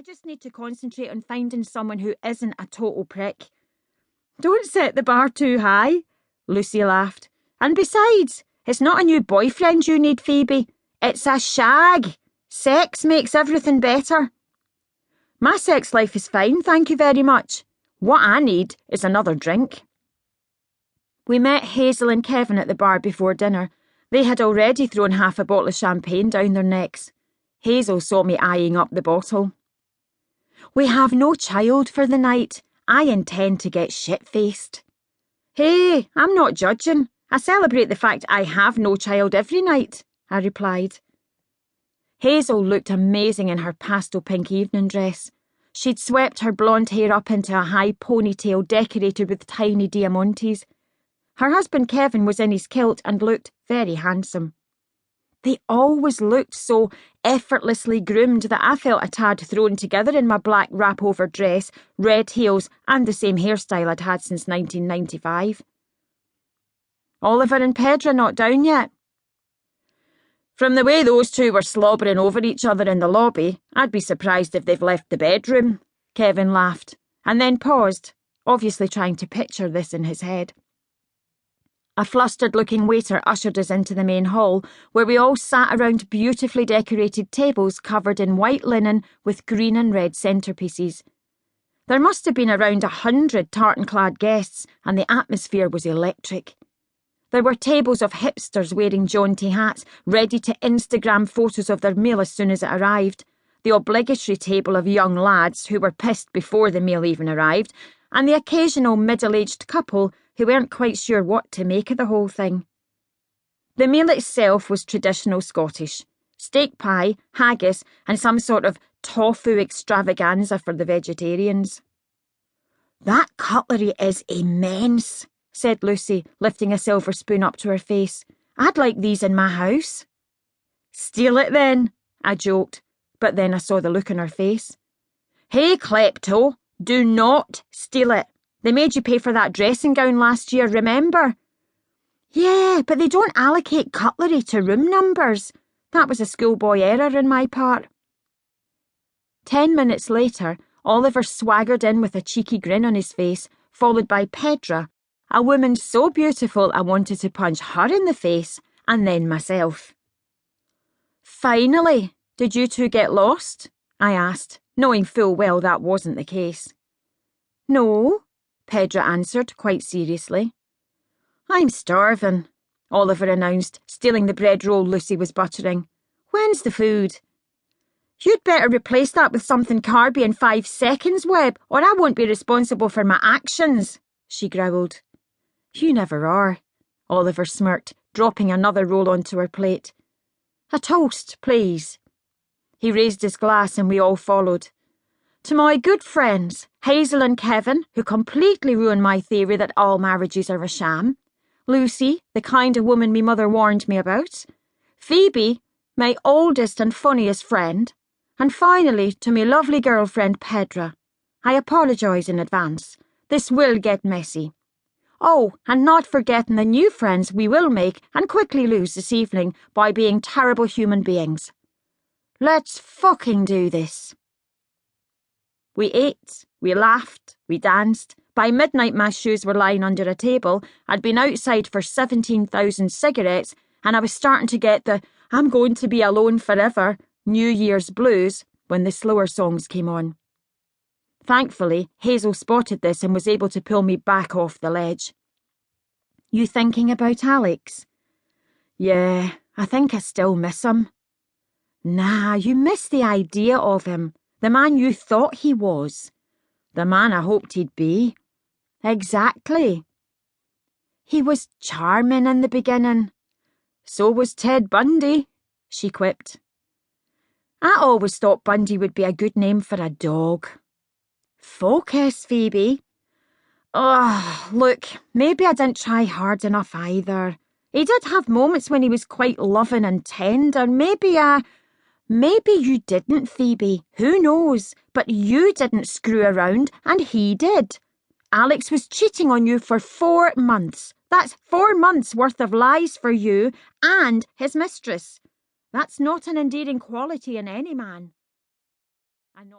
I just need to concentrate on finding someone who isn't a total prick. Don't set the bar too high, Lucy laughed. And besides, it's not a new boyfriend you need, Phoebe. It's a shag. Sex makes everything better. My sex life is fine, thank you very much. What I need is another drink. We met Hazel and Kevin at the bar before dinner. They had already thrown half a bottle of champagne down their necks. Hazel saw me eyeing up the bottle. We have no child for the night. I intend to get shit-faced. Hey, I'm not judging. I celebrate the fact I have no child every night, I replied. Hazel looked amazing in her pastel pink evening dress. She'd swept her blonde hair up into a high ponytail decorated with tiny diamantes. Her husband Kevin was in his kilt and looked very handsome. They always looked so effortlessly groomed that I felt a tad thrown together in my black wrap-over dress, red heels, and the same hairstyle I'd had since 1995. Oliver and Pedra not down yet? From the way those two were slobbering over each other in the lobby, I'd be surprised if they've left the bedroom, Kevin laughed, and then paused, obviously trying to picture this in his head. A flustered-looking waiter ushered us into the main hall, where we all sat around beautifully decorated tables covered in white linen with green and red centerpieces. There must have been around 100 tartan-clad guests, and the atmosphere was electric. There were tables of hipsters wearing jaunty hats, ready to Instagram photos of their meal as soon as it arrived, the obligatory table of young lads who were pissed before the meal even arrived, and the occasional middle-aged couple who weren't quite sure what to make of the whole thing. The meal itself was traditional Scottish: steak pie, haggis, and some sort of tofu extravaganza for the vegetarians. That cutlery is immense, said Lucy, lifting a silver spoon up to her face. I'd like these in my house. Steal it then, I joked, but then I saw the look on her face. Hey, klepto, do not steal it. They made you pay for that dressing gown last year, remember? Yeah, but they don't allocate cutlery to room numbers. That was a schoolboy error on my part. 10 minutes later, Oliver swaggered in with a cheeky grin on his face, followed by Pedra, a woman so beautiful I wanted to punch her in the face, and then myself. Finally, did you two get lost? I asked, knowing full well that wasn't the case. No, Pedra answered quite seriously. I'm starving, Oliver announced, stealing the bread roll Lucy was buttering. When's the food? You'd better replace that with something carby in 5 seconds, Webb, or I won't be responsible for my actions, she growled. You never are, Oliver smirked, dropping another roll onto her plate. A toast, please. He raised his glass and we all followed. To my good friends, Hazel and Kevin, who completely ruined my theory that all marriages are a sham. Lucy, the kind of woman me mother warned me about. Phoebe, my oldest and funniest friend. And finally, to me lovely girlfriend Pedra. I apologise in advance. This will get messy. Oh, and not forgetting the new friends we will make and quickly lose this evening by being terrible human beings. Let's fucking do this. We ate, we laughed, we danced. By midnight my shoes were lying under a table. I'd been outside for 17,000 cigarettes and I was starting to get the I'm going to be alone forever New Year's blues when the slower songs came on. Thankfully, Hazel spotted this and was able to pull me back off the ledge. You thinking about Alex? Yeah, I think I still miss him. Nah, you miss the idea of him. The man you thought he was. The man I hoped he'd be. Exactly. He was charming in the beginning. So was Ted Bundy, she quipped. I always thought Bundy would be a good name for a dog. Focus, Phoebe. Oh, look, maybe I didn't try hard enough either. He did have moments when he was quite loving and tender. Maybe you didn't, Phoebe. Who knows? But you didn't screw around, and he did. Alex was cheating on you for 4 months. That's 4 months' worth of lies for you and his mistress. That's not an endearing quality in any man.